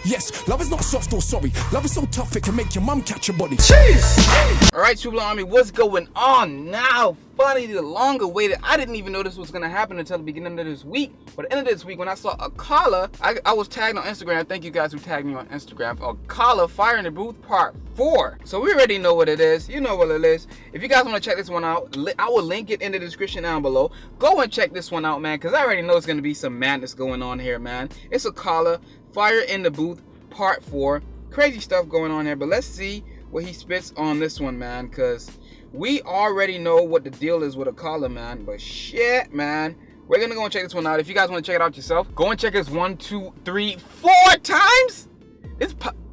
Yes, love is not soft or sorry. Love is so tough it can make your mum catch your body. Jeez! Alright, Itstooblunt Army, what's going on now? Finally, the long awaited. I didn't even know this was going to happen until the beginning of this week. But at the end of this week, when I saw Akala, I was tagged on Instagram. Thank you guys who tagged me on Instagram. Akala, Fire in the Booth Part 4. So we already know what it is. You know what it is. If you guys want to check this one out, I will link it in the description down below. Go and check this one out, man, because I already know it's going to be some madness going on here, man. It's Akala, Fire in the Booth Part 4. Crazy stuff going on here, but let's see what he spits on this one, man, because we already know what the deal is with Akala, man. But shit, man, we're gonna go and check this one out. If you guys want to check it out yourself, go and check this 1, 2, 3, 4 times.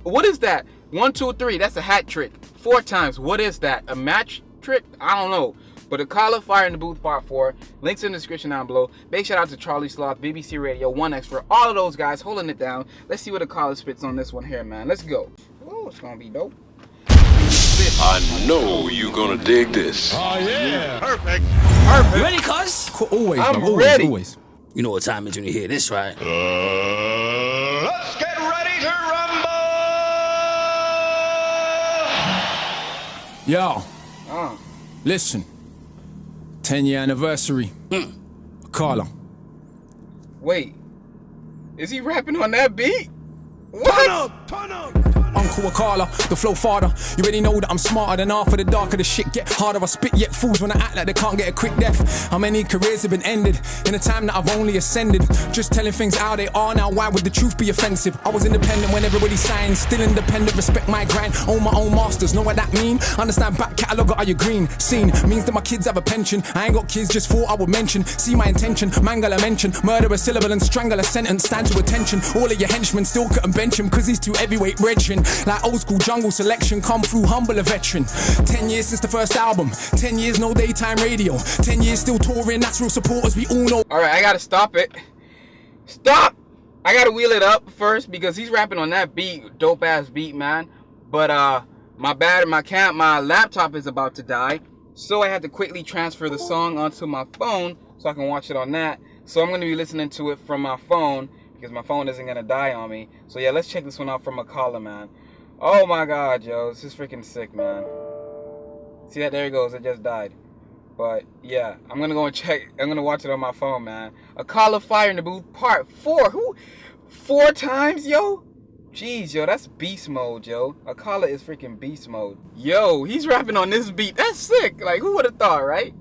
What is that? 1, 2, 3. That's a hat trick. 4 times. What is that? A match trick? I don't know. But Akala, Fire in the Booth Part 4. Links in the description down below. Big shout out to Charlie Sloth, BBC Radio, 1 Extra, all of those guys holding it down. Let's see what Akala spits on this one here, man. Let's go. Oh, it's gonna be dope. I know you're gonna dig this. Oh yeah, Perfect. Perfect. You ready, cuz? Always, I'm man, ready. Always. You know what time it is when you hear this, right? let's get ready to rumble. Yo, listen. 10-year anniversary. Akala. Wait, is he rapping on that beat? What? Turn up. Uncle Akala, the flow father. You already know that I'm smarter than half of the darker the shit get harder. I spit yet fools when I act like they can't get a quick death. How many careers have been ended in a time that I've only ascended? Just telling things how they are now, why would the truth be offensive? I was independent when everybody signed, still independent, respect my grind, own my own masters, know what that mean? Understand back catalogue, are you green? Scene means that my kids have a pension. I ain't got kids, just thought I would mention. See my intention, mangle a mention, murder a syllable and strangle a sentence. Stand to attention, all of your henchmen still couldn't bench him, cause he's too heavyweight brethren. Like old school jungle selection, come through humble a veteran. 10 years since the first album, 10 years no daytime radio, 10 years still touring, that's real supporters we all know. Alright, I gotta stop it. Stop! I gotta wheel it up first because he's rapping on that beat, dope ass beat, man. But my laptop is about to die, so I had to quickly transfer the song onto my phone so I can watch it on that. So I'm gonna be listening to it from my phone because my phone isn't gonna die on me. So yeah, let's check this one out from Akala, man. Oh my god, yo, this is freaking sick, man. See that? There it goes, it just died. But yeah, I'm gonna go and check. I'm gonna watch it on my phone, man. Akala, Fire in the Booth Part 4. Who? 4 times, yo? Jeez, yo, that's beast mode, yo. Akala is freaking beast mode. Yo, he's rapping on this beat. That's sick. Like, who would have thought, right?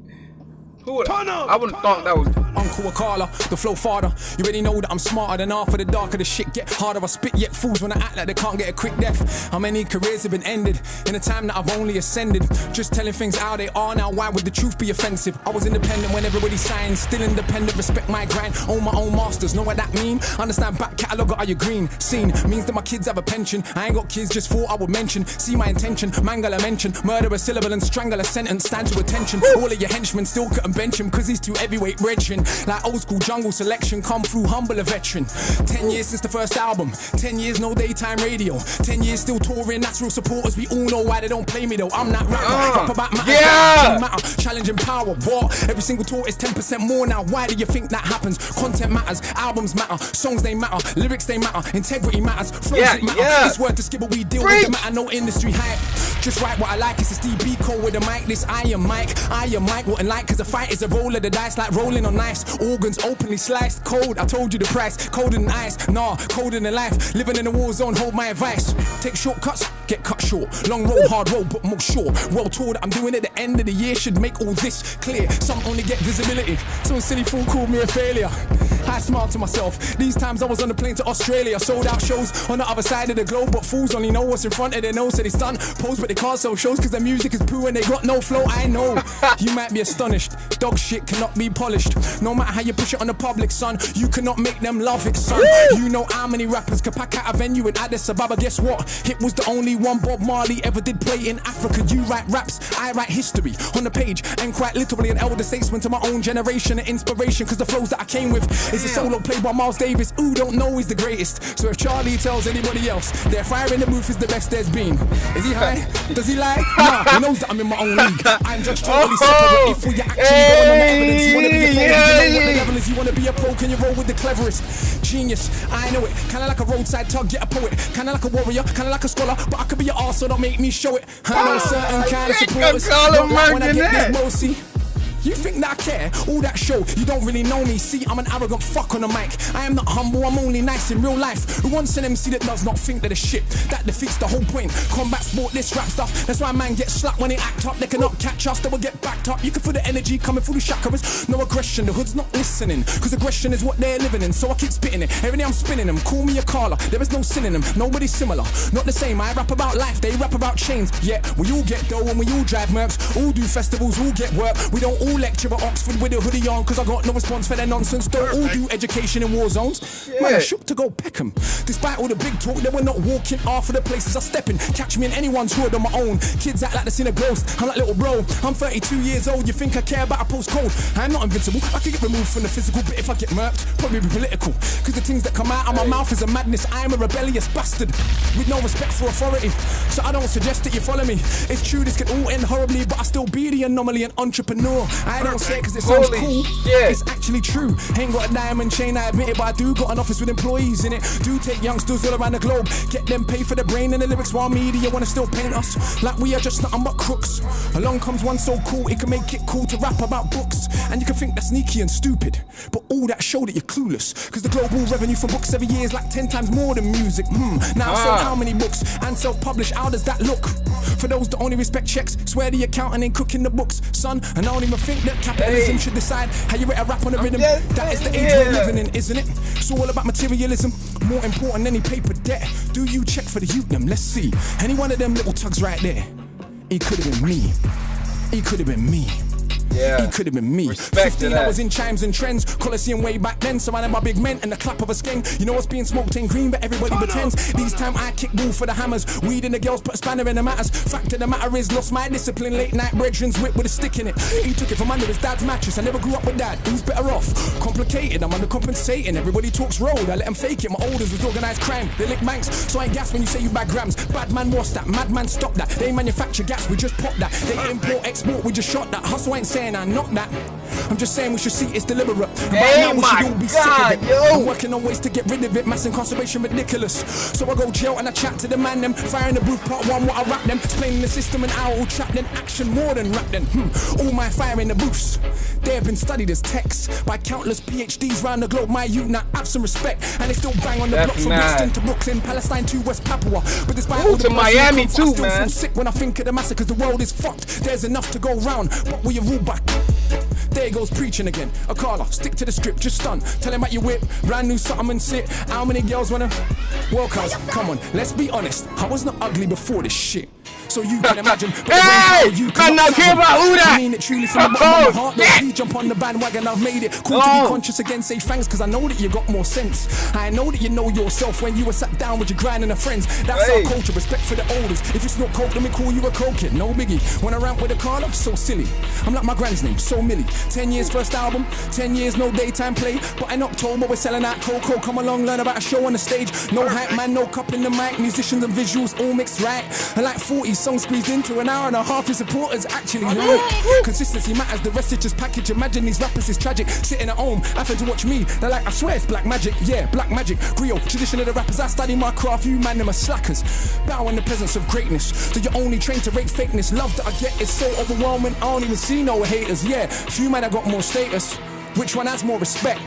Who would? I wouldn't have thought that was. Uncle Akala, the flow father. You already know that I'm smarter than half of the darker the shit get harder. I spit yet fools when I act like they can't get a quick death. How many careers have been ended in a time that I've only ascended? Just telling things how they are now, why would the truth be offensive? I was independent when everybody signed, still independent, respect my grind, own my own masters, know what that mean? Understand back catalogue, are you green? Scene means that my kids have a pension. I ain't got kids, just thought I would mention. See my intention, mangle a mention, murder a syllable and strangle a sentence. Stand to attention, all of your henchmen still couldn't bench him, cause he's too heavyweight brethren. Like old school jungle selection, come through humble a veteran. 10 years since the first album, 10 years no daytime radio, 10 years still touring, that's real supporters we all know why they don't play me though. I'm that rapper, rap about matters, yeah! matter, challenging power, what? Every single tour is 10% more now, why do you think that happens? Content matters, albums matter, songs they matter, lyrics they matter, integrity matters, flows it matter, this word to skip but we deal with the matter, no industry hype. Just write what I like, it's a DB code with a mic, this Iron Mike, wouldn't like cause a fight is a roll of the dice like rolling on ice, organs openly sliced, cold, I told you the price, colder than ice, nah, colder than life, living in a war zone, hold my advice, take shortcuts, get cut short, long road, hard road, but more sure, well told that I'm doing it at the end of the year, should make all this clear, some only get visibility, some silly fool called me a failure, I smiled to myself, these times I was on the plane to Australia, sold out shows on the other side of the globe, but fools only know what's in front of their nose, so they stunt, pose but they can't sell shows cause their music is poo and they got no flow, I know, you might be astonished, dog shit cannot be polished, no matter how you push it on the public, son, you cannot make them love it, son. You know how many rappers can pack out a venue in Addis Ababa, guess what? It was the only one Bob Marley ever did play in Africa. You write raps, I write history on the page, and quite literally an elder statesman to my own generation, an inspiration, cause the flows that I came with It's a solo played by Miles Davis. Who don't know he's the greatest? So if Charlie tells anybody else their fire in the booth is the best there's been, is he high? Does he lie? Nah, he knows that I'm in my own league. I'm just totally separate. If we actually going on the evidence, you wanna be a fan, you know what the level is. You wanna be a pro, can you roll with the cleverest? Genius, I know it. Kinda like a roadside tug, get a poet. Kinda like a warrior, kinda like a scholar. But I could be an arse, so don't make me show it. I know certain kind of supporters don't like when I get this mostly. You think that I care? All that show, you don't really know me. See, I'm an arrogant fuck on the mic. I am not humble, I'm only nice in real life. Who wants an MC that does not think that a shit? That defeats the whole point. Combat sport, this rap stuff. That's why man gets slapped when they act up. They cannot catch us, they will get backed up. You can feel the energy coming through the chakras. No aggression, the hood's not listening. Cause aggression is what they're living in. So I keep spitting it. Every day I'm spinning them. Call me Akala. There is no synonym. Nobody's similar. Not the same. I rap about life, they rap about chains. Yeah, we all get dough and we all drive mercs. All do festivals, all get work. We don't all lecture at Oxford with a hoodie on, cause I got no response for their nonsense. Don't all do education in war zones. Man, I shook to go Peckham. Despite all the big talk, they were not walking off of the places I step in. Catch me in anyone's hood on my own. Kids act like they've seen a ghost. I'm like, little bro, I'm 32 years old. You think I care about a postcode? I'm not invincible. I can get removed from the physical, but if I get murked, probably be political. Cause the things that come out of my mouth is a madness. I am a rebellious bastard with no respect for authority. So I don't suggest that you follow me. It's true, this can all end horribly, but I still be the anomaly and entrepreneur. I don't say it cause it sounds cool. It's actually true. Ain't got a diamond chain, I admit it, but I do got an office with employees in it. Do take youngsters all around the globe, get them paid for the brain and the lyrics, while media wanna still paint us like we are just nothing but crooks. Along comes one so cool, it can make it cool to rap about books. And you can think that's sneaky and stupid, but all that show that you're clueless. Cause the global revenue from books every year is like 10 times more than music. Now so how many books and self-published, how does that look? For those that only respect checks, swear the accountant ain't cooking the books. Son, and I don't even think that capitalism should decide how you rate a rap on a rhythm. That is the age we're living in, isn't it? It's all about materialism, more important than any paper debt. Do you check for the youth them? Let's see. Any one of them little tugs right there, it could have been me. It could have been me. He could have been me. 15 hours in chimes and trends, Coliseum way back then, surrounded by big men and the clap of a skeng. You know what's being smoked ain't green, but everybody pretends. These time I kick ball for the hammers, weed in the girls, put a spanner in the matters. Fact of the matter is, lost my discipline, late night brethren's whip with a stick in it. He took it from under his dad's mattress, I never grew up with dad, who's better off? Complicated, I'm undercompensating, everybody talks road, I let them fake it, my olders was organised crime, they lick banks, so I ain't gas when you say you bag grams. Bad man, what's that? Madman, stop that. They manufacture gas, we just pop that. They import, export, we just shot that. Hustle ain't saying I not that. I'm just saying we should see it's deliberate. And right now we should all be sick of it. I'm working on ways to get rid of it. Mass incarceration ridiculous. So I go jail and I chat to the man them. Fire in the booth part 1 what I rap them. Explaining the system and how all trap them. Action more than rap them. All my fire in the booths, they have been studied as texts by countless PhDs round the globe. My youth now have some respect, and they still bang on the block from Boston to Brooklyn, Palestine to West Papua. But despite all the Miami too, I still feel sick when I think of the massacres. The world is fucked. There's enough to go round, but we are ruled back. There goes preaching again. Akala, stick to the script, just stun. Tell him about your whip, brand new something and sit. How many girls wanna? Well, cuz, come on, let's be honest. I was not ugly before this shit. So you can imagine. Hey! You cannot care about who that? I mean it truly from the bottom of my heart. Don't you jump on the bandwagon, I've made it. Cool to be conscious again, say thanks, cause I know that you got more sense. I know that you know yourself when you were sat down with your grind and the friends. That's our culture, respect for the elders. If it's not coke, let me call you a coke kid, no biggie. When I rant with a Akala, so silly. I'm like my grand's name, so Millie. 10 years first album, 10 years no daytime play. But in October we're selling out Coco. Come along, learn about a show on the stage. No hype man, no cup in the mic. Musicians and visuals all mixed right. And like 40 songs squeezed into an hour and a half. Your supporters actually right. Consistency matters, the rest is just package. Imagine these rappers is tragic. Sitting at home, having to watch me. They're like, I swear it's black magic. Yeah, black magic. Griot, tradition of the rappers. I study my craft, you man them are slackers. Bow in the presence of greatness. So you're only trained to rate fakeness. Love that I get is so overwhelming. I don't even see no haters. Yeah, few men have got more status. Which one has more respect?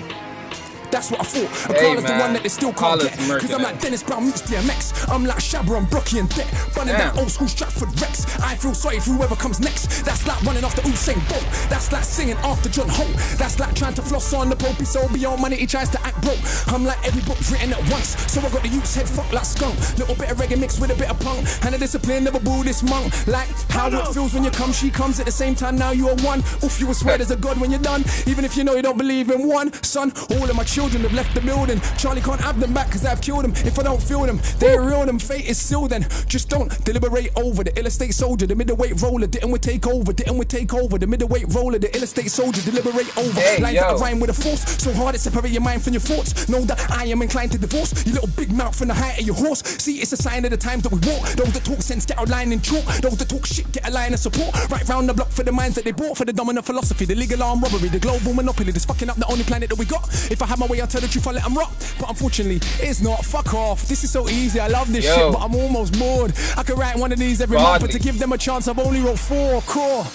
That's what I thought. Akala's the one that they still can't get. Cause I'm like Dennis Brown meets DMX. I'm like Shabba and Brookie and Deck. Running that old school Stratford Rex. I feel sorry for whoever comes next. That's like running off the Usain Bolt. That's like singing after John Holt. That's like trying to floss on the Pope. He's so beyond money, he tries to act broke. I'm like every book's written at once. So I got the youth's head fucked like skunk. Little bit of reggae mixed with a bit of punk. And a discipline of a Buddhist monk. Like how it feels when you come, she comes at the same time. Now you are one. Oof, you will swear there's a God when you're done. Even if you know you don't believe in one. Son, all of my children children have left the building. Charlie can't have them back cause I've killed them. If I don't feel them, they're real, them fate is sealed then. Just don't deliberate over the ill estate soldier, the middleweight roller, didn't we take over, the middleweight roller, the ill estate soldier, deliberate over. Lines that I rhyme with a force, so hard it separate your mind from your thoughts. Know that I am inclined to divorce your little big mouth from the height of your horse. See, it's a sign of the times that we walk. Those that talk sense get a line in chalk. Those that talk shit get a line of support. Right round the block for the minds that they bought, for the dominant philosophy, the legal armed robbery, the global monopoly that's fucking up the only planet that we got. If I had my way, I'll tell the truth, I'll let them rock. But unfortunately, it's not. Fuck off. This is so easy. I love this shit, but I'm almost bored. I could write one of these every month, but to give them a chance, I've only wrote 4 core.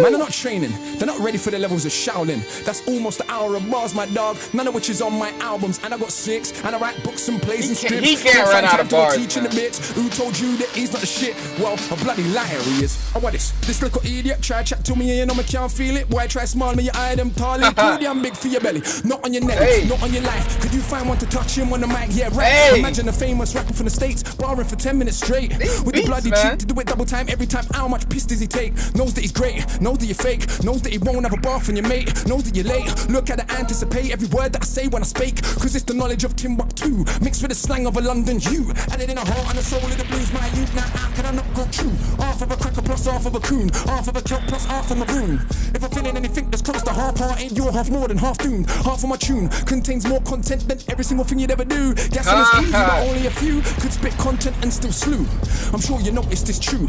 Man, they're not training. They're not ready for the levels of Shaolin. That's almost an hour of bars, my dog. None of which is on my albums. And I got 6, and I write books and plays and strips. He can't run out of bars. Teaching the bits. Who told you that he's not the shit? Well, a bloody liar he is. Oh, what is this little idiot? Try chat to me, and you know me can't feel it. Boy, try smile me, your eye them tall. I'm big for your belly, not on your neck, not on your life. Could you find one to touch him on the mic? Yeah, right. Imagine a famous rapper from the States, barring for 10 minutes straight. With the bloody cheek to do it double time every time. How much piss does he take? Knows that he's great, knows that you're fake, knows that he won't have a bar from your mate, knows that you're late. Look at the anticipate every word that I say when I speak, cause it's the knowledge of Timbuktu mixed with the slang of a London Jew. Added in a heart and a soul of the blues, my youth. Now how can I not go true? Half of a cracker plus half of a coon, half of a kelp plus half of a maroon. If I'm feeling anything that's close to half-hearted, you're half more than half doomed. Half of my tune contains more content than every single thing you'd ever do. Guessing it's easy, but only a few could spit content and still slew. I'm sure you noticed this true.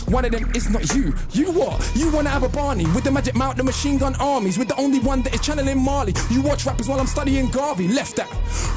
One of them is not you. You what? You wanna have a Barney with the magic mount, the machine gun armies, with the only one that is channeling Marley. You watch rappers while I'm studying Garvey. Left that.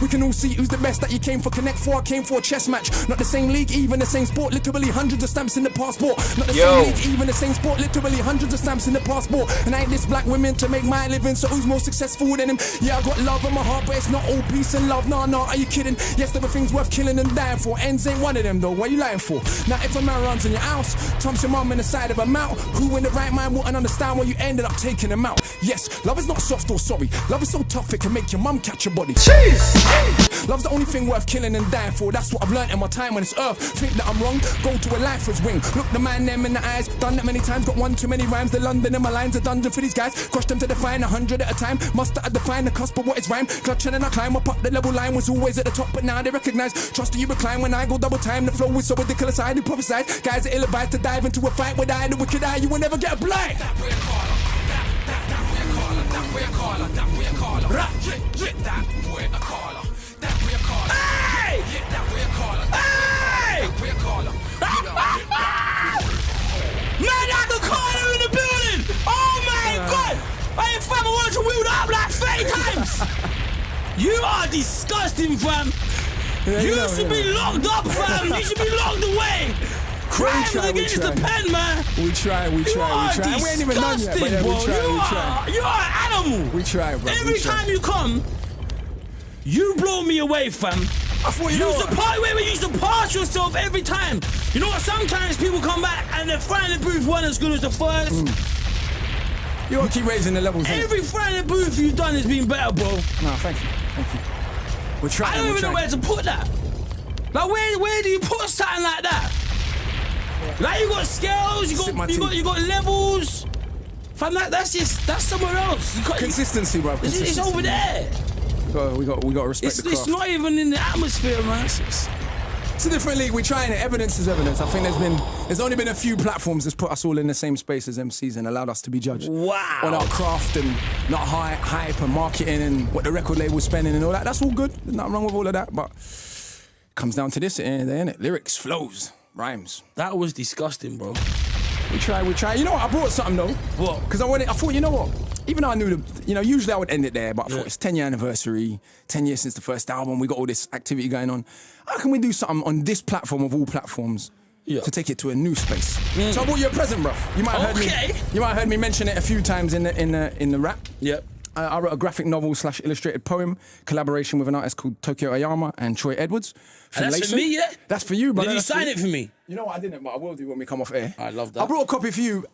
We can all see who's the best that you came for. Connect 4, I came for a chess match. Not the same league, even the same sport. Literally hundreds of stamps in the passport. Not the same league, even the same sport. Literally hundreds of stamps in the passport. And I ain't this black women to make my living. So who's more successful than him? Yeah, I got love in my heart, but it's not all peace and love. Nah, are you kidding? Yes, there were things worth killing and dying for. Ends ain't one of them though. What are you lying for? Now if a man runs in your house, Tom's your mum in the side of a mouth. Who in the right mind wouldn't understand why you ended up taking him out? Yes, love is not soft or sorry. Love is so tough it can make your mum catch your body. Jeez! Love's the only thing worth killing and dying for. That's what I've learned in my time on this earth. Think that I'm wrong? Go to a lifer's wing. Look the man them in the eyes. Done that many times, got one too many rhymes. The London in my lines, a dungeon for these guys. Crush them to define 100 at a time. Must have defined the cusp of what is rhyme. Clutching and I climb up the level line. Was always at the top, but now they recognize. Trust you recline when I go double time. The flow is so ridiculous, I do prophesize. Guys are ill-advised to dive into a fight with I, the wicked eye. You will never get a blind. That way caller, that way caller, that way caller. That way caller, that way caller. Hey! That way caller, hey! That way caller. Man, I the caller in the building. Oh my God! I ain't fam, I wanted to wheel up like 30 times. You are disgusting, fam. You should be locked up, fam. You should be locked away. Crimes against the pen, man. We try. We ain't even done yet, but yeah, we try. You are an animal. We try, bro. Every time you come, you blow me away, fam. I thought you used to pass yourself every time. You know what? Sometimes people come back and the final booth weren't as good as the first. You won't keep raising the levels. Every final booth you've done has been better, bro. No, thank you. We're trying. I don't even know where to put that. Like, where do you put something like that? Like, you got scales, you got levels. Fam, that's somewhere else. Consistency, bro. It's over there. We got to respect the craft. It's not even in the atmosphere, man. It's a different league. We're trying it. Evidence is evidence. I think there's only been a few platforms that's put us all in the same space as MCs and allowed us to be judged. Wow. On our craft and not hype and marketing and what the record label's spending and all that. That's all good. There's nothing wrong with all of that. But it comes down to this at the end of the day, innit? Lyrics, flows, rhymes. That was disgusting, bro. We try. You know what? I brought something though. What? Because I thought, you know what? Even though I knew usually I would end it there, but I thought it's 10-year anniversary, 10 years since the first album, we got all this activity going on. How can we do something on this platform of all platforms to take it to a new space? So I brought you a present, bruv. You might have heard me mention it a few times in the rap. Yep. I wrote a graphic novel / illustrated poem, collaboration with an artist called Tokyo Ayama and Troy Edwards. And that's for me, yeah? That's for you, brother. Did you sign it for me? You know what, I didn't, but I will do when we come off air. I love that. I brought a copy for you.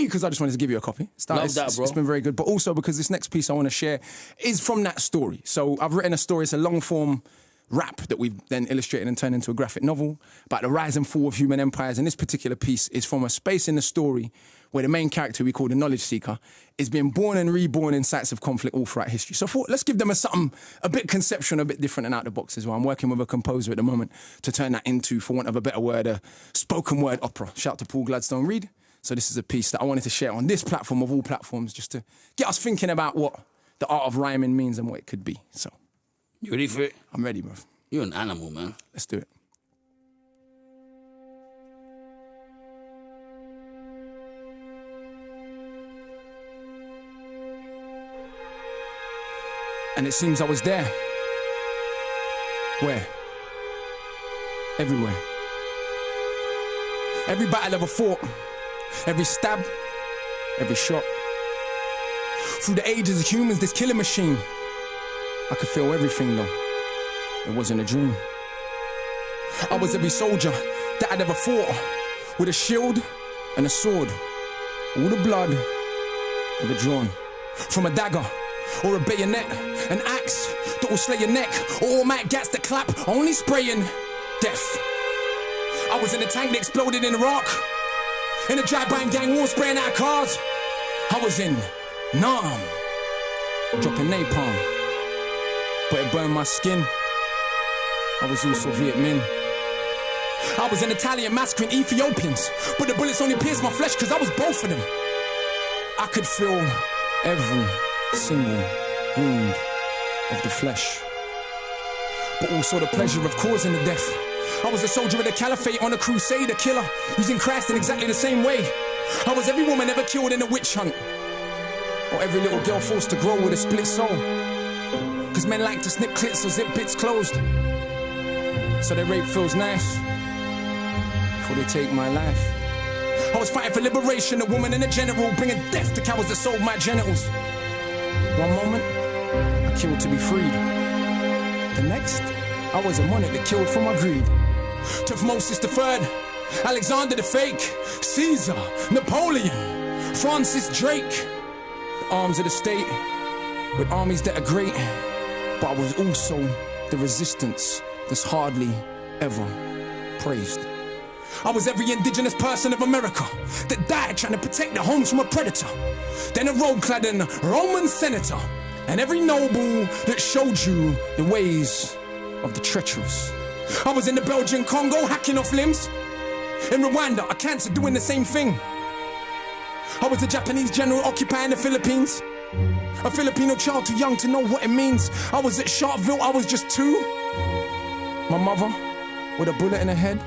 Because I just wanted to give you a copy. Love that, bro. It's been very good. But also because this next piece I want to share is from that story. So I've written a story. It's a long form rap that we've then illustrated and turned into a graphic novel about the rise and fall of human empires. And this particular piece is from a space in the story where the main character we call the knowledge seeker is being born and reborn in sites of conflict all throughout history. So I thought, let's give them something a bit conceptual, a bit different and out the box as well. I'm working with a composer at the moment to turn that into, for want of a better word, a spoken word opera. Shout out to Paul Gladstone Reed. So this is a piece that I wanted to share on this platform of all platforms, just to get us thinking about what the art of rhyming means and what it could be. So, You ready for it? I'm ready, bruv. You're an animal, man. Let's do it. And it seems I was there. Where? Everywhere. Every battle ever fought, every stab, every shot. Through the ages of humans, this killing machine, I could feel everything though. It wasn't a dream. I was every soldier that I'd ever fought, with a shield and a sword. All the blood ever drawn from a dagger or a bayonet, an axe that will slay your neck, or automatic gas that clap, only spraying death. I was in a tank that exploded in Iraq, in a drive-by gang war spraying out cars. I was in Nam, dropping napalm, but it burned my skin. I was also Viet Minh. I was an Italian massacring Ethiopians, but the bullets only pierced my flesh because I was both of them. I could feel every single wound of the flesh, but also the pleasure of causing the death. I was a soldier of the caliphate on a crusade, a killer, using Christ in exactly the same way. I was every woman ever killed in a witch hunt, or every little girl forced to grow with a split soul. Cause men like to snip clits or zip bits closed, so their rape feels nice before they take my life. I was fighting for liberation, a woman and a general, bringing death to cowards that sold my genitals. One moment, I killed to be freed. The next, I was a monarch that killed for my greed. Tutmosis III, Alexander the Fake, Caesar, Napoleon, Francis Drake. The arms of the state, with armies that are great, but I was also the resistance that's hardly ever praised. I was every indigenous person of America that died trying to protect their homes from a predator. Then a robe-clad Roman senator, and every noble that showed you the ways of the treacherous. I was in the Belgian Congo hacking off limbs. In Rwanda, a cancer doing the same thing. I was a Japanese general occupying the Philippines. A Filipino child too young to know what it means. I was at Sharpeville, I was just 2. My mother with a bullet in her head,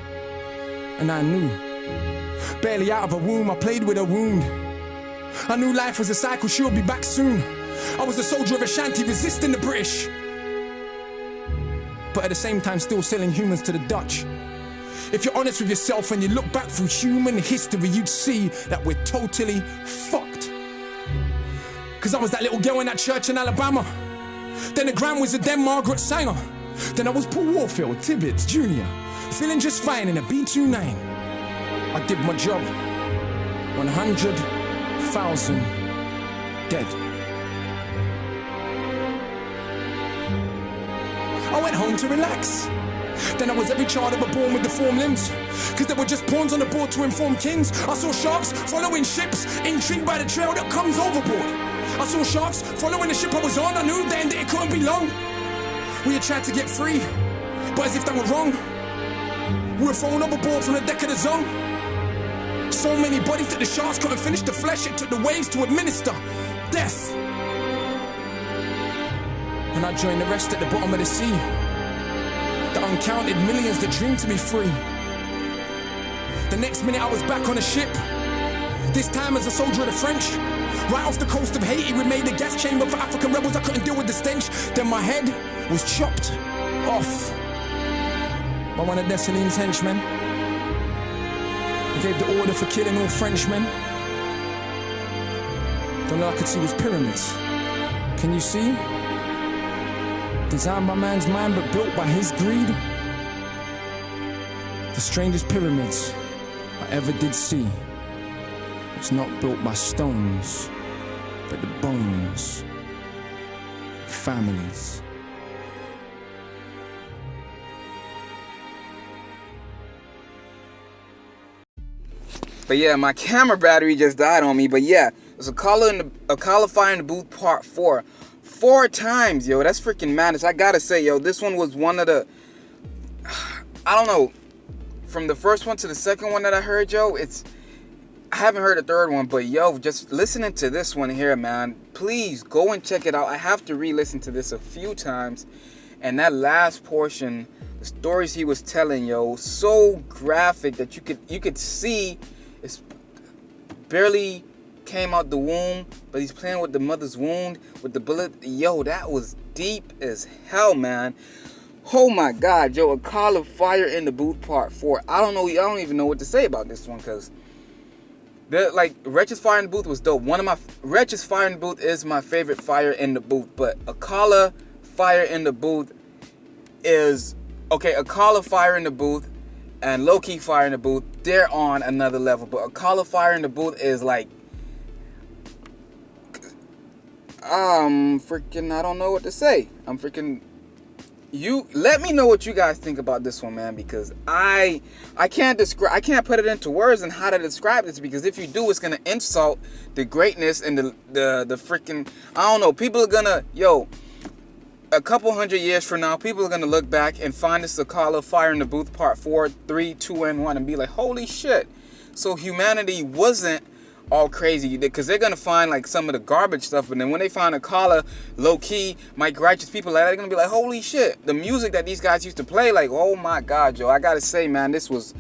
and I knew. Barely out of her womb, I played with her wound. I knew life was a cycle, she would be back soon. I was a soldier of Ashanti resisting the British, but at the same time still selling humans to the Dutch. If you're honest with yourself and you look back through human history, you'd see that we're totally fucked. Cause I was that little girl in that church in Alabama. Then the Grand Wizard, then Margaret Sanger. Then I was Paul Warfield, Tibbets Jr., feeling just fine in a B-29. I did my job. 100,000 dead. I went home to relax. Then I was every child ever born with deformed limbs, cause they were just pawns on the board to inform kings. I saw sharks following ships, intrigued by the trail that comes overboard. I saw sharks following the ship I was on. I knew then that it couldn't be long. We had tried to get free, but as if that were wrong, we were thrown overboard from the deck of the Zone. So many bodies that the sharks couldn't finish the flesh. It took the waves to administer death. And I joined the rest at the bottom of the sea, the uncounted millions that dreamed to be free. The next minute I was back on a ship, this time as a soldier of the French. Right off the coast of Haiti, we made a gas chamber for African rebels. I couldn't deal with the stench. Then my head was chopped off by one of Dessalines' henchmen. He gave the order for killing all Frenchmen. The only I could see was pyramids. Can you see? Designed by man's mind but built by his greed. The strangest pyramids I ever did see was not built by stones, but the bones of families. But yeah, my camera battery just died on me. But yeah, it's Akala Fire in the Booth Part 4. 4 times, yo. That's freaking madness. I gotta say, yo, this one was one of the... I don't know. From the first one to the second one that I heard, yo, I haven't heard the third one, but yo, just listening to this one here, man, please go and check it out. I have to re-listen to this a few times. And that last portion, the stories he was telling, yo, so graphic that you could see it's barely came out the womb, but he's playing with the mother's wound with the bullet. Yo, that was deep as hell, man. Oh my God, yo, Akala Fire in the Booth Part 4. I don't even know what to say about this one, because like Wretch's Fire in the Booth was dope. Wretch's Fire in the Booth is my favorite fire in the booth, but Akala Fire in the Booth is okay. Akala Fire in the Booth and Low Key Fire in the Booth, they're on another level, but Akala Fire in the Booth is like freaking, I don't know what to say. You let me know what you guys think about this one, man, because I can't put it into words and how to describe this, because if you do, it's gonna insult the greatness and the freaking, I don't know, people are gonna, yo, a couple hundred years from now, people are gonna look back and find this Akala Fire in the Booth Part 4, 3, 2, and 1 and be like, holy shit. So humanity wasn't all crazy, because they're gonna find like some of the garbage stuff, and then when they find Akala, Low Key, Mike Righteous, people like that, they're gonna be like, holy shit, the music that these guys used to play, like, oh my God, yo, I gotta say, man, this was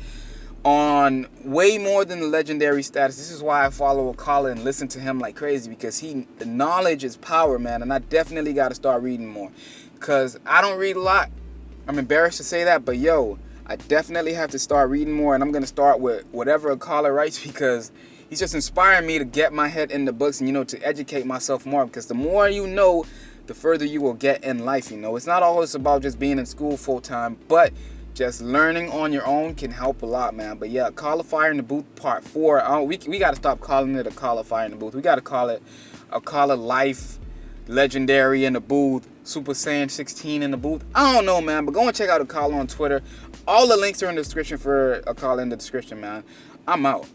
on way more than the legendary status. This is why I follow Akala and listen to him like crazy, because the knowledge is power, man, and I definitely gotta start reading more, because I don't read a lot. I'm embarrassed to say that, but yo, I definitely have to start reading more, and I'm gonna start with whatever Akala writes, because he's just inspiring me to get my head in the books and, you know, to educate myself more, because the more you know, the further you will get in life, you know. It's not always about just being in school full time, but just learning on your own can help a lot, man. But yeah, Akala Fire in the Booth Part 4. We got to stop calling it Akala Fire in the Booth. We got to call it Akala Life, Legendary in the Booth, Super Saiyan 16 in the booth. I don't know, man, but go and check out Akala on Twitter. All the links are in the description for Akala in the description, man. I'm out.